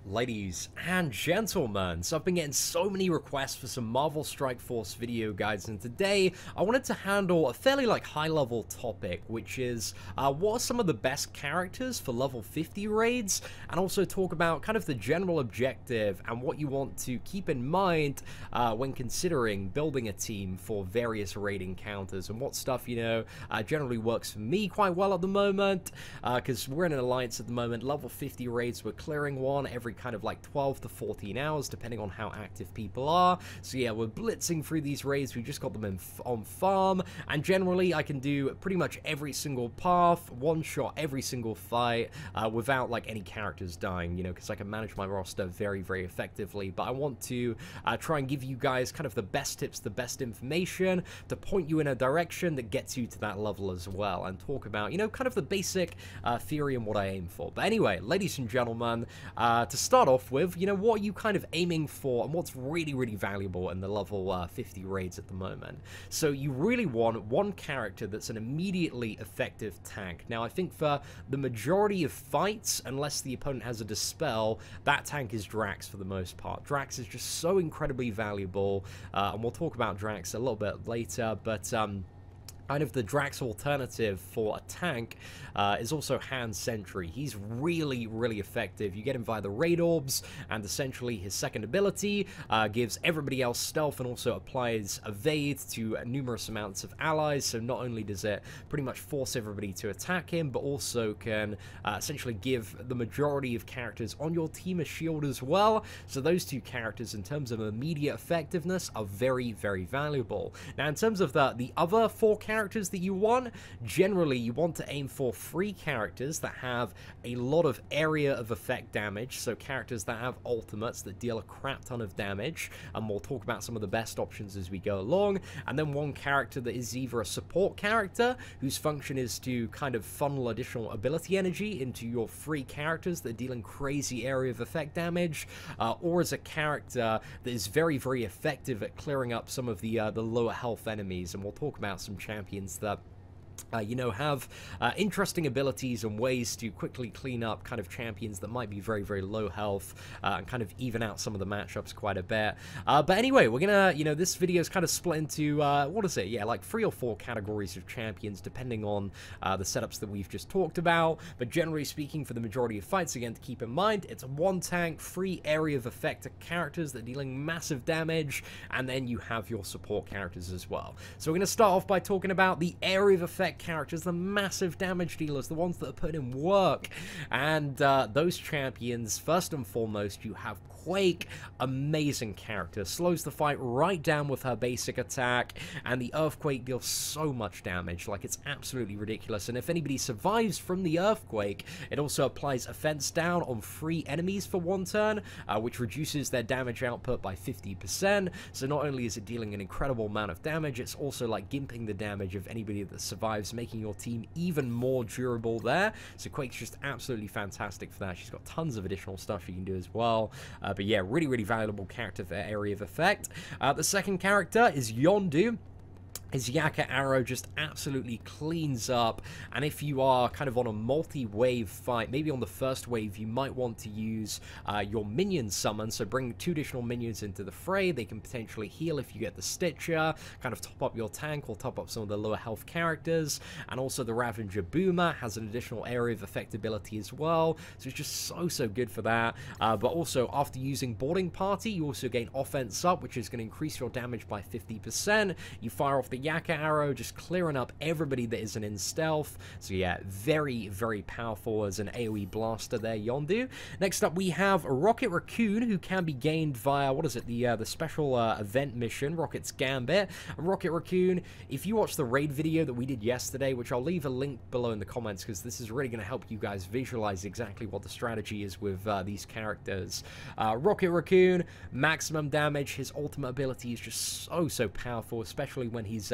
Ladies and gentlemen, so I've been getting so many requests for some Marvel Strike Force video guides, and today I wanted to handle a fairly high-level topic, which is what are some of the best characters for level 50 raids, and also talk about kind of the general objective and what you want to keep in mind when considering building a team for various raid encounters, and what stuff, generally works for me quite well at the moment, because we're in an alliance at the moment. Level 50 raids, we're clearing one every kind of 12 to 14 hours, depending on how active people are. So yeah, we're blitzing through these raids. We just got them on farm, and generally I can do pretty much every single path, one-shot every single fight, without any characters dying, because I can manage my roster very, very effectively. But I want to try and give you guys kind of the best tips, the best information to point you in a direction that gets you to that level as well, and talk about, kind of the basic theory and what I aim for. But anyway, ladies and gentlemen, to start off with, what are you kind of aiming for, and what's really, really valuable in the level 50 raids at the moment? So you really want one character that's an immediately effective tank. Now, I think for the majority of fights, unless the opponent has a Dispel, that tank is Drax for the most part. Drax is just so incredibly valuable, and we'll talk about Drax a little bit later, but kind of the Drax alternative for a tank is also Hand Sentry. He's really, really effective. You get him via the Raid Orbs, and essentially his second ability gives everybody else stealth and also applies evade to numerous amounts of allies. So not only does it pretty much force everybody to attack him, but also can essentially give the majority of characters on your team a shield as well. So those two characters, in terms of immediate effectiveness, are very, very valuable. Now, in terms of the other four characters that you want, generally you want to aim for free characters that have a lot of area of effect damage, so characters that have ultimates that deal a crap ton of damage, and we'll talk about some of the best options as we go along. And then one character that is either a support character whose function is to kind of funnel additional ability energy into your free characters that are dealing crazy area of effect damage, or as a character that is very, very effective at clearing up some of the lower health enemies. And we'll talk about some champions that have interesting abilities and ways to quickly clean up kind of champions that might be very, very low health, and kind of even out some of the matchups quite a bit. But anyway, we're gonna, this video is kind of split into, what is it? Yeah, 3 or 4 categories of champions, depending on the setups that we've just talked about. But generally speaking, for the majority of fights, again, to keep in mind, it's one tank, free area of effect characters that are dealing massive damage, and then you have your support characters as well. So we're gonna start off by talking about the area of effect characters, the massive damage dealers, the ones that are putting in work. And those champions, first and foremost, you have Quake, amazing character, slows the fight right down with her basic attack, and the Earthquake deals so much damage, it's absolutely ridiculous. And if anybody survives from the Earthquake, it also applies offense down on free enemies for one turn, which reduces their damage output by 50%. So not only is it dealing an incredible amount of damage, it's also gimping the damage of anybody that survives, making your team even more durable there. So Quake's just absolutely fantastic for that. She's got tons of additional stuff she can do as well. But yeah, really, really valuable character for area of effect. The second character is Yondu. His Yakka arrow just absolutely cleans up, and if you are kind of on a multi-wave fight, maybe on the first wave, you might want to use your minion summon, so bring 2 additional minions into the fray. They can potentially heal if you get the Stitcher, kind of top up your tank or top up some of the lower health characters, and also the Ravager Boomer has an additional area of effectability as well, so it's just so good for that. But also, after using Boarding Party, you also gain offense up, which is going to increase your damage by 50%. You fire off the Yakka arrow, just clearing up everybody that isn't in stealth. So yeah, very, very powerful as an AoE blaster there, Yondu. Next up, we have Rocket Raccoon, who can be gained via, what is it, the special event mission, Rocket's Gambit. Rocket Raccoon, if you watch the raid video that we did yesterday, which I'll leave a link below in the comments, because this is really going to help you guys visualize exactly what the strategy is with these characters. Rocket Raccoon, maximum damage. His ultimate ability is just so powerful, especially when he's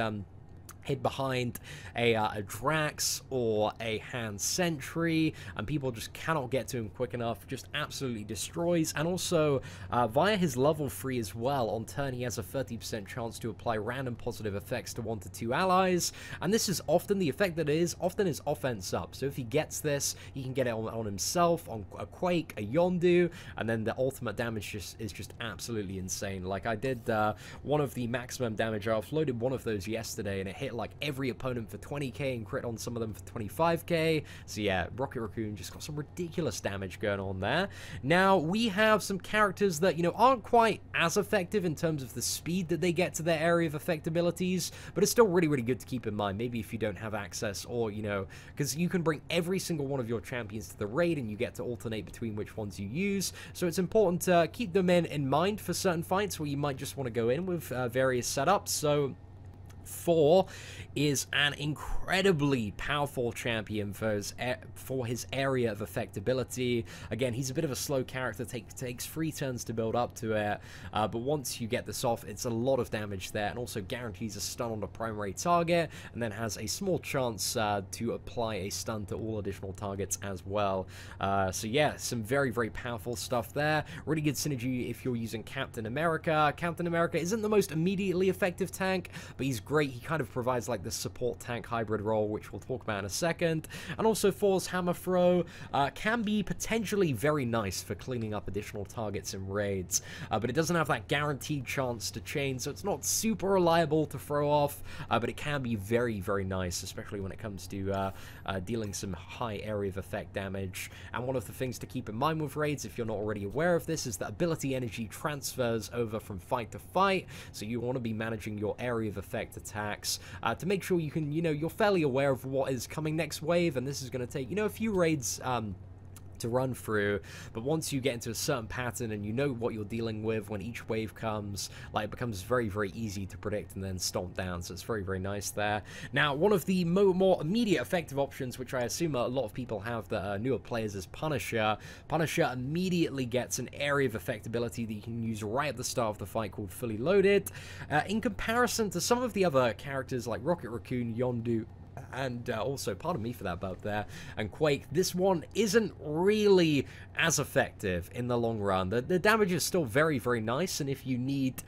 hid behind a Drax or a hand sentry, and people just cannot get to him quick enough. Just absolutely destroys. And also via his level 3 as well, on turn he has a 30% chance to apply random positive effects to 1 to 2 allies, and this is often the effect that is often is offense up. So if he gets this, he can get it on himself, on a Quake, a Yondu, and then the ultimate damage is just absolutely insane. Like, I did one of the maximum damage, I offloaded one of those yesterday, and it hit like every opponent for 20k and crit on some of them for 25k. So yeah, Rocket Raccoon just got some ridiculous damage going on there. Now we have some characters that, you know, aren't quite as effective in terms of the speed that they get to their area of effect abilities, but it's still really, really good to keep in mind, maybe if you don't have access, or, you know, because you can bring every single one of your champions to the raid and you get to alternate between which ones you use. So it's important to keep them in mind for certain fights where you might just want to go in with various setups. So 4 is an incredibly powerful champion for his area of effectability. Again, he's a bit of a slow character, takes 3 turns to build up to it, but once you get this off, it's a lot of damage there, and also guarantees a stun on the primary target, and then has a small chance to apply a stun to all additional targets as well. So yeah, some very, very powerful stuff there. Really good synergy if you're using Captain America. Captain America isn't the most immediately effective tank, but he's great. He kind of provides like the support tank hybrid role, which we'll talk about in a second. And also 4's hammer throw can be potentially very nice for cleaning up additional targets in raids, but it doesn't have that guaranteed chance to chain, so it's not super reliable to throw off, but it can be very, very nice, especially when it comes to dealing some high area of effect damage. And one of the things to keep in mind with raids, if you're not already aware of this, is that ability energy transfers over from fight to fight, so you want to be managing your area of effect attacks to make sure you can, you know, you're fairly aware of what is coming next wave, and this is going to take, you know, a few raids to run through, but once you get into a certain pattern and you know what you're dealing with when each wave comes, like, it becomes very, very easy to predict and then stomp down. So it's very, very nice there. Now, one of the more immediate effective options, which I assume a lot of people have that are newer players, is Punisher. Punisher immediately gets an area of effect ability that you can use right at the start of the fight called Fully Loaded. In comparison to some of the other characters like Rocket Raccoon, Yondu, and also, pardon me for that burp there, and Quake, this one isn't really as effective in the long run. The damage is still very, very nice, and if you need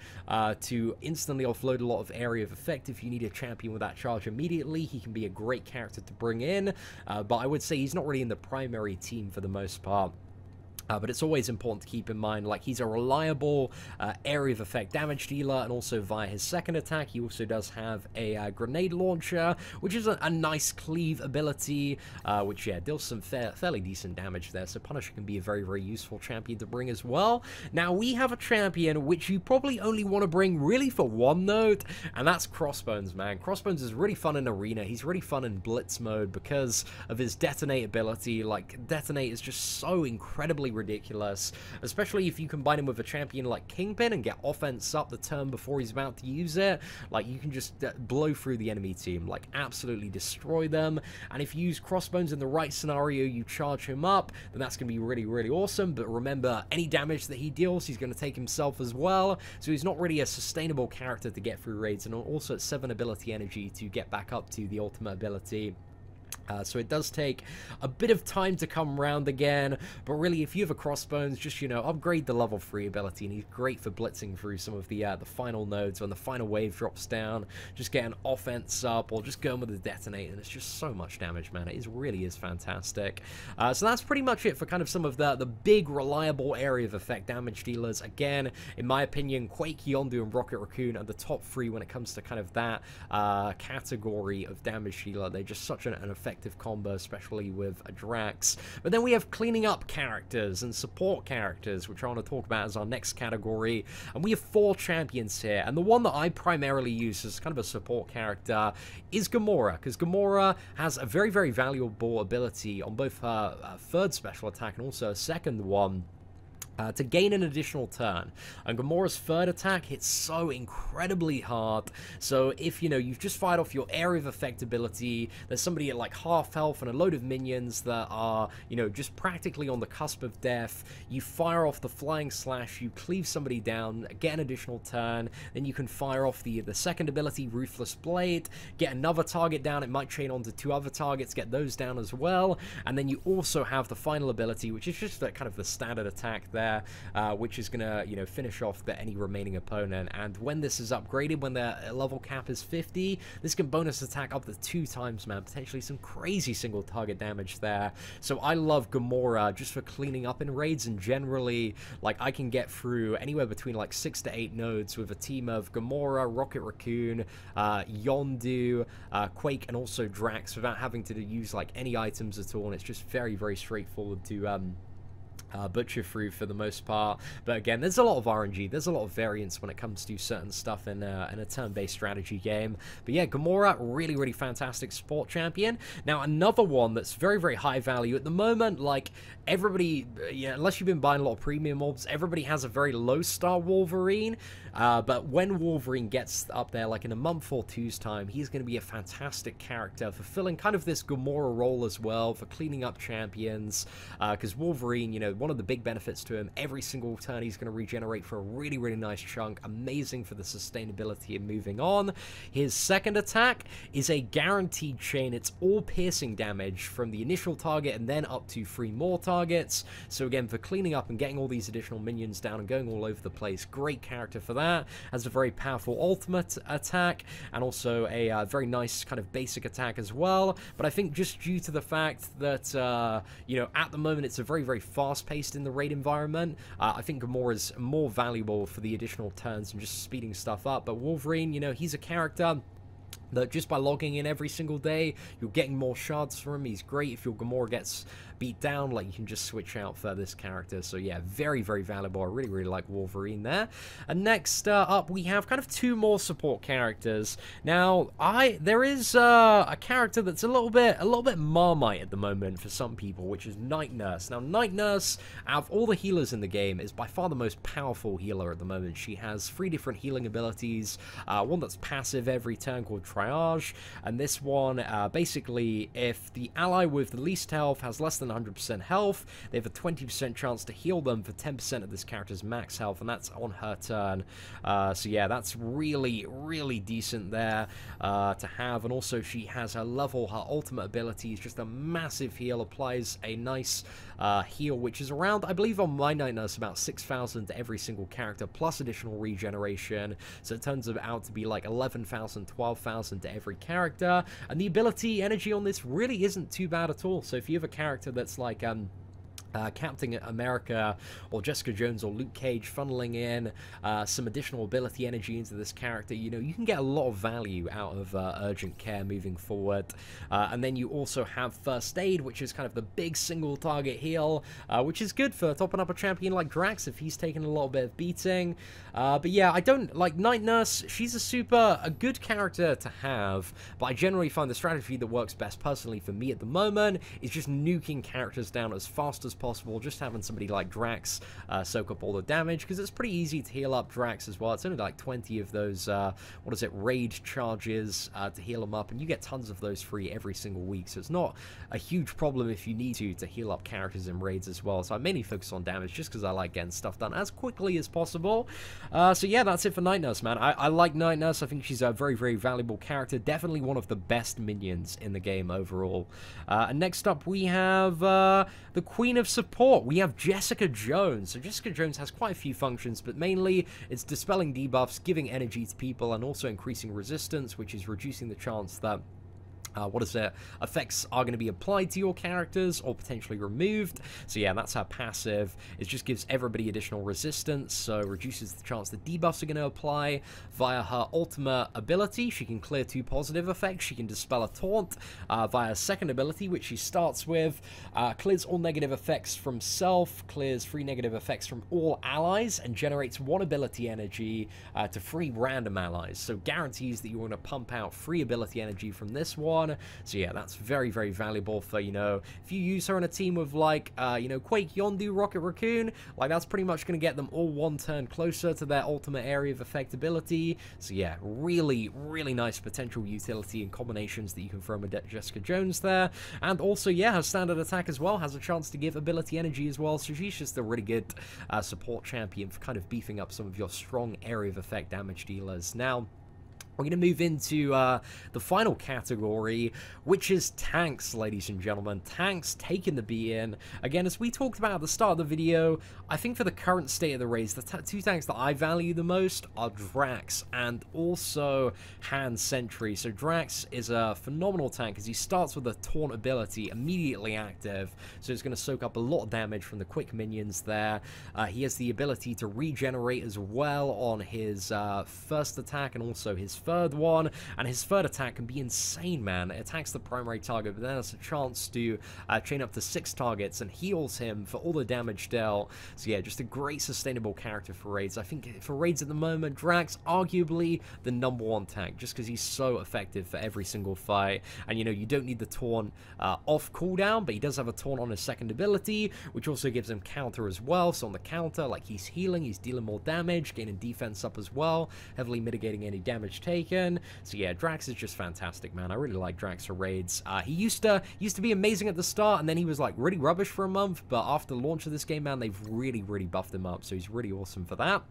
to instantly offload a lot of area of effect, if you need a champion with that charge immediately, he can be a great character to bring in, but I would say he's not really in the primary team for the most part. But it's always important to keep in mind, like, he's a reliable area of effect damage dealer, and also via his second attack, he also does have a grenade launcher, which is a nice cleave ability, which, yeah, deals some fairly decent damage there, so Punisher can be a very, very useful champion to bring as well. Now, we have a champion which you probably only want to bring really for one note, and that's Crossbones, man. Crossbones is really fun in Arena. He's really fun in Blitz mode because of his detonate ability. Like, detonate is just so incredibly ridiculous, especially if you combine him with a champion like Kingpin and get offense up the turn before he's about to use it. Like, you can just blow through the enemy team, like, absolutely destroy them. And if you use Crossbones in the right scenario, you charge him up, then that's going to be really, really awesome. But remember, any damage that he deals, he's going to take himself as well, so he's not really a sustainable character to get through raids, and also at 7 ability energy to get back up to the ultimate ability. So it does take a bit of time to come around again, but really, if you have a Crossbones, just, you know, upgrade the level 3 ability, and he's great for blitzing through some of the final nodes when the final wave drops down. Just get an offense up, or just go in with the detonate, and it's just so much damage, man. It really is fantastic. So that's pretty much it for kind of some of the big, reliable area of effect damage dealers. Again, in my opinion, Quake, Yondu, and Rocket Raccoon are the top 3 when it comes to kind of that category of damage dealer. They're just such an effective combo, especially with a Drax. But then we have cleaning up characters and support characters, which I want to talk about as our next category. And we have 4 champions here, and the one that I primarily use as kind of a support character is Gamora, because Gamora has a very, very valuable ability on both her third special attack and also a second one. to gain an additional turn. And Gamora's third attack hits so incredibly hard. So if, you know, you've just fired off your area of effect ability, there's somebody at like half health and a load of minions that are, you know, just practically on the cusp of death, you fire off the flying slash, you cleave somebody down, get an additional turn, then you can fire off the second ability, Ruthless Blade, get another target down, it might chain onto 2 other targets, get those down as well, and then you also have the final ability, which is just kind of the standard attack there, which is gonna, you know, finish off any remaining opponent. And when this is upgraded, when their level cap is 50, this can bonus attack up to 2 times, man. Potentially some crazy single target damage there. So I love Gamora just for cleaning up in raids, and generally, like, I can get through anywhere between like 6 to 8 nodes with a team of Gamora, Rocket Raccoon, Yondu, Quake, and also Drax without having to use like any items at all. And it's just very, very straightforward to butcher through for the most part. But again, there's a lot of RNG, there's a lot of variance when it comes to certain stuff in a turn-based strategy game. But yeah, Gamora, really, really fantastic support champion. Now, another one that's very, very high value at the moment, like, everybody, yeah, unless you've been buying a lot of premium mobs, everybody has a very low star Wolverine, but when Wolverine gets up there, like in a month or two's time, he's going to be a fantastic character, fulfilling kind of this Gamora role as well, for cleaning up champions, because Wolverine, you know, one of the big benefits to him, every single turn he's going to regenerate for a really, really nice chunk, amazing for the sustainability and moving on. His second attack is a guaranteed chain, it's all piercing damage from the initial target and then up to 3 more targets, so again, for cleaning up and getting all these additional minions down and going all over the place, great character for that. Has a very powerful ultimate attack, and also a very nice kind of basic attack as well, but I think just due to the fact that, you know, at the moment it's a very, very fast-paced in the raid environment, I think Gamora is more valuable for the additional turns and just speeding stuff up. But Wolverine, you know, he's a character that just by logging in every single day, you're getting more shards from him. He's great if your Gamora gets beat down, like, you can just switch out for this character. So yeah, very, very valuable. I really, really like Wolverine there. And next up, we have kind of 2 more support characters. Now, there is a character that's a little bit Marmite at the moment for some people, which is Night Nurse. Now, Night Nurse, out of all the healers in the game, is by far the most powerful healer at the moment. She has 3 different healing abilities, one that's passive every turn called Triage, and this one, basically, if the ally with the least health has less than 100% health, they have a 20% chance to heal them for 10% of this character's max health, and that's on her turn. So yeah, that's really, really decent there to have. And also, she has her ultimate ability is just a massive heal, applies a nice heal, which is around, I believe on my Night Nurse, about 6,000 to every single character, plus additional regeneration, so it turns out to be like 11,000, 12,000 to every character, and the ability energy on this really isn't too bad at all. So if you have a character that's like Captain America or Jessica Jones or Luke Cage funneling in some additional ability energy into this character, you know, you can get a lot of value out of Urgent Care moving forward. And then you also have First Aid, which is kind of the big single target heal, which is good for topping up a champion like Drax if he's taken a little bit of beating. But yeah, I don't like Night Nurse. She's a good character to have, but I generally find the strategy that works best personally for me at the moment is just nuking characters down as fast as possible, just having somebody like Drax soak up all the damage, because it's pretty easy to heal up Drax as well. It's only like 20 of those, raid charges to heal them up, and you get tons of those free every single week, so it's not a huge problem if you need to heal up characters in raids as well. So I mainly focus on damage just because I like getting stuff done as quickly as possible. So yeah, that's it for Night Nurse, man. I like Night Nurse. I think she's a very, very valuable character, definitely one of the best minions in the game overall. And next up, we have the Queen of Support. We have Jessica Jones. So Jessica Jones has quite a few functions, but mainly it's dispelling debuffs, giving energy to people, and also increasing resistance, which is reducing the chance that effects are going to be applied to your characters or potentially removed. So yeah, that's her passive. It just gives everybody additional resistance, so reduces the chance that debuffs are going to apply. Via her ultimate ability, she can clear 2 positive effects. She can dispel a taunt. Via her second ability, which she starts with, clears all negative effects from self, clears 3 negative effects from all allies, and generates 1 ability energy to 3 random allies. So guarantees that you're going to pump out 3 ability energy from this one. one. So yeah, that's very, very valuable for, you know, if you use her in a team with, like, you know, Quake, Yondu, Rocket Raccoon, like, that's pretty much going to get them all one turn closer to their ultimate area of effect ability. So yeah, really, really nice potential utility and combinations that you can throw with Jessica Jones there. And also, yeah, her standard attack as well has a chance to give ability energy as well, so she's just a really good support champion for kind of beefing up some of your strong area of effect damage dealers. Now, we're going to move into the final category, which is tanks, ladies and gentlemen. Tanks taking the beating. Again, as we talked about at the start of the video, I think for the current state of the raids, the two tanks that I value the most are Drax and also Han Sentry. So Drax is a phenomenal tank because he starts with a Taunt ability immediately active, so it's going to soak up a lot of damage from the quick minions there. He has the ability to regenerate as well on his first attack and also his third one, and his third attack can be insane, man. It attacks the primary target, but then has a chance to chain up to 6 targets and heals him for all the damage dealt. So yeah, just a great sustainable character for raids. I think for raids at the moment, Drax arguably the #1 tank, just because he's so effective for every single fight. And you know, you don't need the taunt off cooldown, but he does have a taunt on his second ability, which also gives him counter as well. So on the counter, like, he's healing, he's dealing more damage, gaining defense up as well, heavily mitigating any damage taken. So yeah, Drax is just fantastic, man. I really like Drax for raids. He used to be amazing at the start, and then he was like really rubbish for a month, but after the launch of this game, man, they've really, really buffed him up, so he's really awesome for that.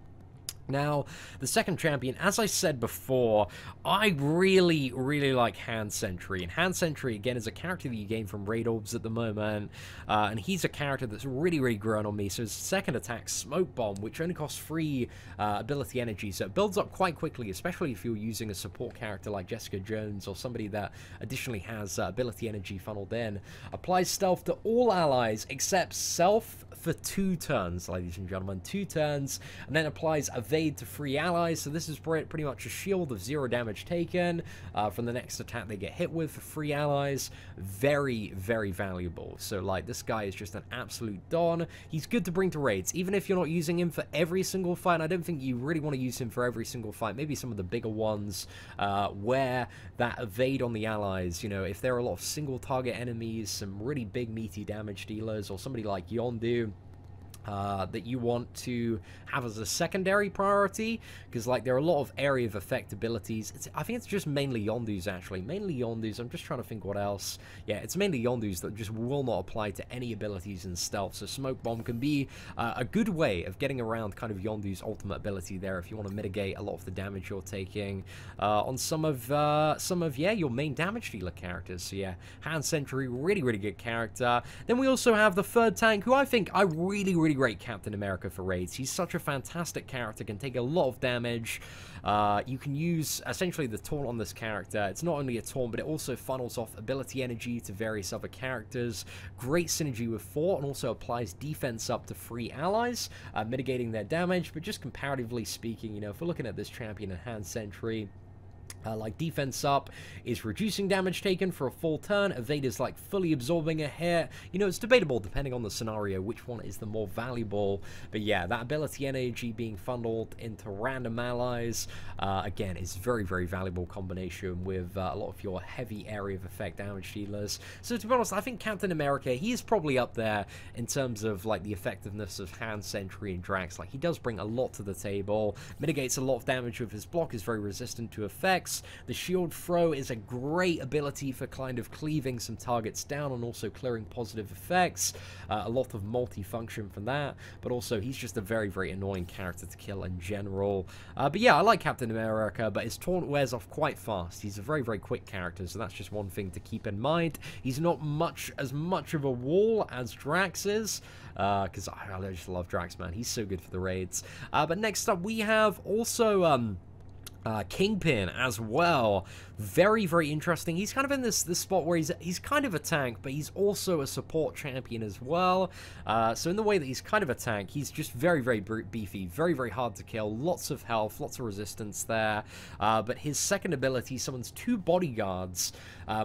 Now, the second champion, as I said before, I really, really like Han Sentry. And Han Sentry, again, is a character that you gain from Raid Orbs at the moment. And he's a character that's really, really grown on me. So his second attack, Smoke Bomb, which only costs 3 ability energy. So it builds up quite quickly, especially if you're using a support character like Jessica Jones or somebody that additionally has ability energy funneled in. Applies stealth to all allies except self for 2 turns, ladies and gentlemen. 2 turns. And then applies evade to free allies, so this is pretty much a shield of 0 damage taken from the next attack they get hit with for free allies. Very, very valuable. So, like, this guy is just an absolute don. He's good to bring to raids, even if you're not using him for every single fight. I don't think you really want to use him for every single fight. Maybe some of the bigger ones where that evade on the allies, you know, if there are a lot of single target enemies, some really big meaty damage dealers, or somebody like Yondu, that you want to have as a secondary priority, because like there are a lot of area of effect abilities. I think it's just mainly Yondu's, actually. Mainly Yondu's. I'm just trying to think what else. Yeah, it's mainly Yondu's that just will not apply to any abilities in stealth. So Smoke Bomb can be a good way of getting around kind of Yondu's ultimate ability there if you want to mitigate a lot of the damage you're taking on some of yeah, your main damage dealer characters. So yeah, Han Sentry, really, really good character. Then we also have the third tank, who I think I really great Captain America for raids. He's such a fantastic character, can take a lot of damage. You can use essentially the taunt on this character. It's not only a taunt, but it also funnels off ability energy to various other characters. Great synergy with Thor, and also applies defense up to free allies, mitigating their damage. But just comparatively speaking, you know, if we're looking at this champion in Han Sentry, like defense up is reducing damage taken for a full turn. Evade is like fully absorbing a hit. You know, it's debatable depending on the scenario which one is the more valuable. But yeah, that ability energy being funneled into random allies, again, is very valuable combination with a lot of your heavy area of effect damage dealers. So to be honest, I think Captain America, he is probably up there in terms of like the effectiveness of Han Sentry and Drax. Like, he does bring a lot to the table, mitigates a lot of damage with his block, is very resistant to effects. The shield throw is a great ability for kind of cleaving some targets down and also clearing positive effects. A lot of multi-function from that, but also he's just a very annoying character to kill in general. But yeah, I like Captain America, but his taunt wears off quite fast. He's a very quick character, so that's just one thing to keep in mind. He's not as much of a wall as Drax is, because I just love Drax, man. He's so good for the raids. But next up, we have also Kingpin as well. Very interesting. He's kind of in this spot where he's kind of a tank, but he's also a support champion as well. So in the way that he's kind of a tank, he's just very beefy, very hard to kill, lots of health, lots of resistance there. But his second ability summons 2 bodyguards,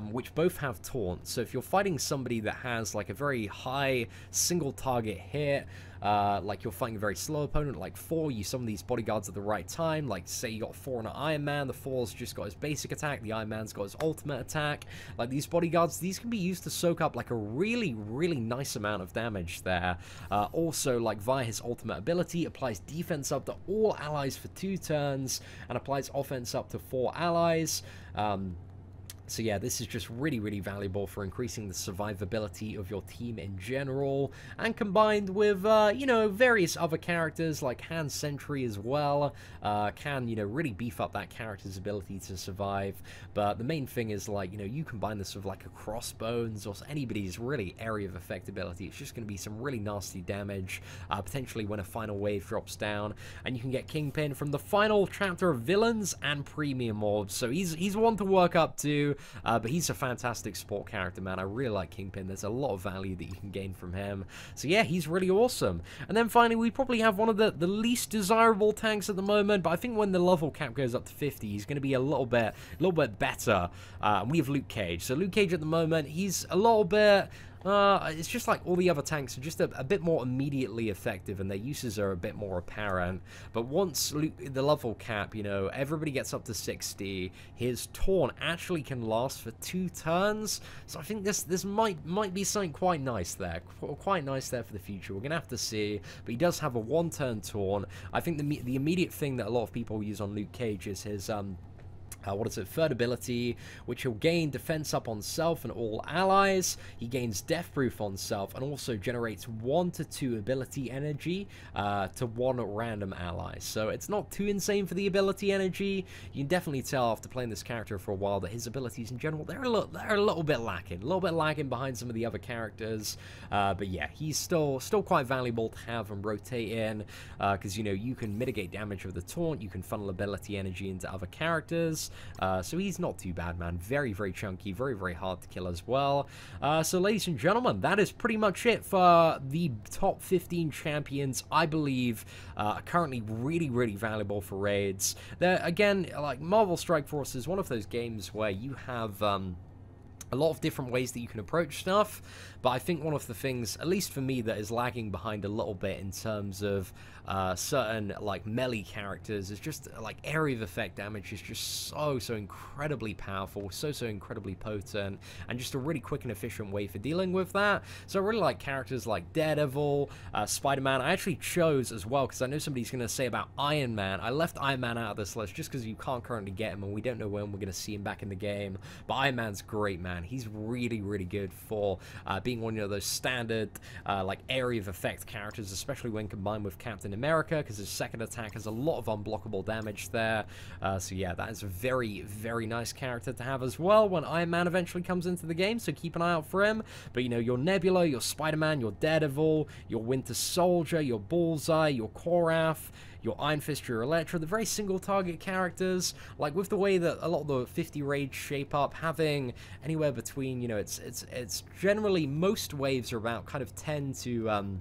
which both have taunt. So if you're fighting somebody that has like a very high single target hit, like you're fighting a very slow opponent like 4, you summon these bodyguards at the right time. Like say you got 4 on an Iron Man, the 4's just got his basic attack, the Iron Man's got his ultimate attack. Like these bodyguards, these can be used to soak up like a really nice amount of damage there. Also, like via his ultimate ability, applies defense up to all allies for 2 turns and applies offense up to 4 allies. So yeah, this is just really valuable for increasing the survivability of your team in general, and combined with, you know, various other characters like Hand Sentry as well, can, you know, really beef up that character's ability to survive. But the main thing is, like, you know, you combine this with like a Crossbones or anybody's really area of effect ability, it's just going to be some really nasty damage, potentially when a final wave drops down, and you can get Kingpin from the final chapter of Villains and Premium Mobs, so he's one to work up to. But he's a fantastic support character, man. I really like Kingpin. There's a lot of value that you can gain from him. So yeah, he's really awesome. And then finally, we probably have one of the least desirable tanks at the moment, but I think when the level cap goes up to 50, he's going to be a little bit better. We have Luke Cage. So Luke Cage at the moment, he's a little bit... it's just like all the other tanks are just a bit more immediately effective, and their uses are a bit more apparent. But once the level cap, you know, everybody gets up to 60, his taunt actually can last for 2 turns. So I think this might be something quite nice there for the future. We're gonna have to see. But he does have a 1-turn taunt. I think the immediate thing that a lot of people use on Luke Cage is his what is it? Third ability, which he'll gain defense up on self and all allies. He gains death proof on self and also generates 1 to 2 ability energy to 1 random ally. So it's not too insane for the ability energy. You can definitely tell after playing this character for a while that his abilities in general, they're a little bit lacking behind some of the other characters. But yeah, he's still quite valuable to have and rotate in, because you know, you can mitigate damage with the taunt, you can funnel ability energy into other characters. So he's not too bad, man. Very chunky, very hard to kill as well. So ladies and gentlemen, that is pretty much it for the top 15 champions I believe are currently really valuable for raids. They're, again, like Marvel Strike Force is one of those games where you have a lot of different ways that you can approach stuff, but I think one of the things, at least for me, that is lagging behind a little bit in terms of certain like melee characters is just like area of effect damage is just so incredibly powerful, so incredibly potent, and just a really quick and efficient way for dealing with that. So I really like characters like Daredevil, Spider-Man. I actually chose as well, because I know somebody's going to say about Iron Man. I left Iron Man out of this list just because you can't currently get him and we don't know when we're going to see him back in the game, but Iron Man's great, man. He's really good for being one of those standard like area of effect characters, especially when combined with Captain America, because his second attack has a lot of unblockable damage there. So yeah, that is a very nice character to have as well when Iron Man eventually comes into the game, so keep an eye out for him. But you know, your Nebula, your Spider-Man, your Daredevil, your Winter Soldier, your Bullseye, your Korath, your Iron Fist, your Elektra, the very single target characters, like with the way that a lot of the 50 raids shape up, having anywhere between, you know, it's generally, most waves are about kind of 10 to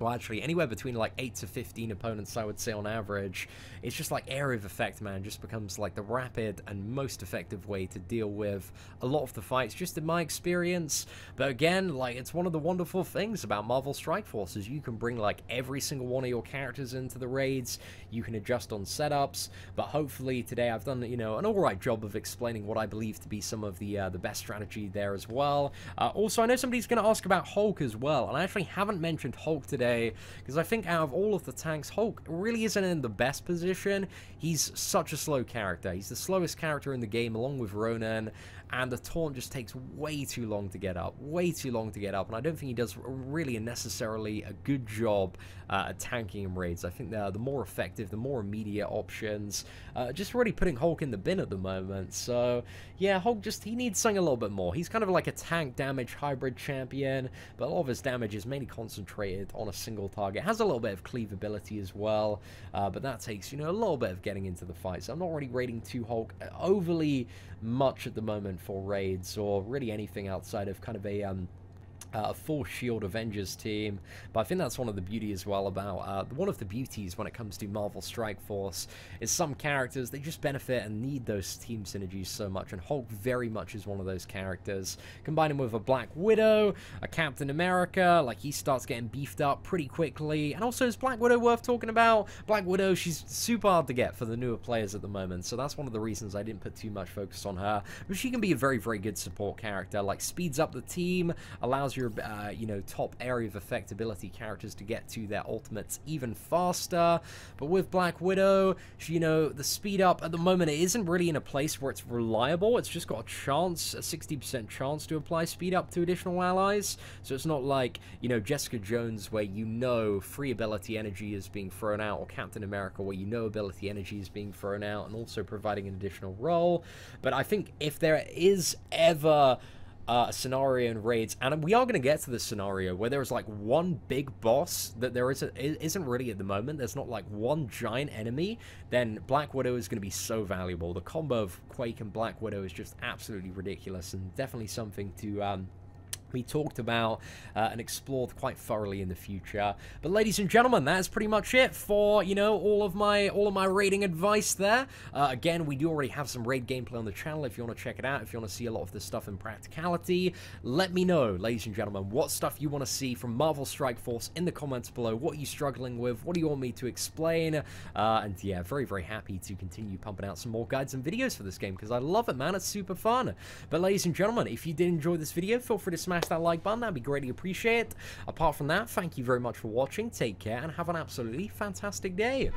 well, actually, anywhere between like 8 to 15 opponents, I would say, on average. It's just like area of effect, man, just becomes like the rapid and most effective way to deal with a lot of the fights, just in my experience. But again, like, it's one of the wonderful things about Marvel Strike Force is you can bring like every single one of your characters into the raids. You can adjust on setups, but hopefully today I've done, you know, an alright job of explaining what I believe to be some of the best strategy there as well. Also, I know somebody's going to ask about Hulk as well, and I actually haven't mentioned Hulk today, because I think out of all of the tanks, Hulk really isn't in the best position. He's such a slow character. He's the slowest character in the game, along with Ronan, and the taunt just takes way too long to get up, and I don't think he does really necessarily a good job at tanking in raids. I think the more effective, the more immediate options, just really putting Hulk in the bin at the moment. So yeah, Hulk he needs something a little bit more. He's kind of like a tank damage hybrid champion, but a lot of his damage is mainly concentrated on a single target. Has a little bit of cleave ability as well, but that takes, you know, a little bit of getting into the fight. So I'm not really rating Hulk overly much at the moment for raids, or really anything outside of kind of a a full Shield Avengers team, but I think that's one of the beauty as well about, one of the beauties when it comes to Marvel Strike Force is some characters, they just benefit and need those team synergies so much, and Hulk very much is one of those characters. Combine him with a Black Widow, a Captain America, like he starts getting beefed up pretty quickly, and also is Black Widow worth talking about? Black Widow, she's super hard to get for the newer players at the moment, so that's one of the reasons I didn't put too much focus on her, but she can be a very, very good support character, like speeds up the team, allows your, you know, top area of effectability characters to get to their ultimates even faster. But with Black Widow, she, you know, the speed up at the moment, it isn't really in a place where it's reliable. It's just got a chance, a 60% chance to apply speed up to additional allies. So it's not like, you know, Jessica Jones, where you know free ability energy is being thrown out, or Captain America, where you know ability energy is being thrown out and also providing an additional role. But I think if there is ever a scenario in raids, and we are going to get to this scenario where there's like one big boss that there isn't really at the moment, there's not like one giant enemy, then Black Widow is going to be so valuable. The combo of Quake and Black Widow is just absolutely ridiculous, and definitely something to we talked about and explored quite thoroughly in the future. But ladies and gentlemen, that is pretty much it for, you know, all of my raiding advice there. Again, we do already have some raid gameplay on the channel if you want to check it out, if you want to see a lot of this stuff in practicality. Let me know, ladies and gentlemen, what stuff you want to see from Marvel Strike Force in the comments below. What are you struggling with? What do you want me to explain? And yeah, very, very happy to continue pumping out some more guides and videos for this game, because I love it, man. It's super fun. But ladies and gentlemen, if you did enjoy this video, feel free to smash that like button. That'd be greatly appreciated. Apart from that, thank you very much for watching. Take care and have an absolutely fantastic day.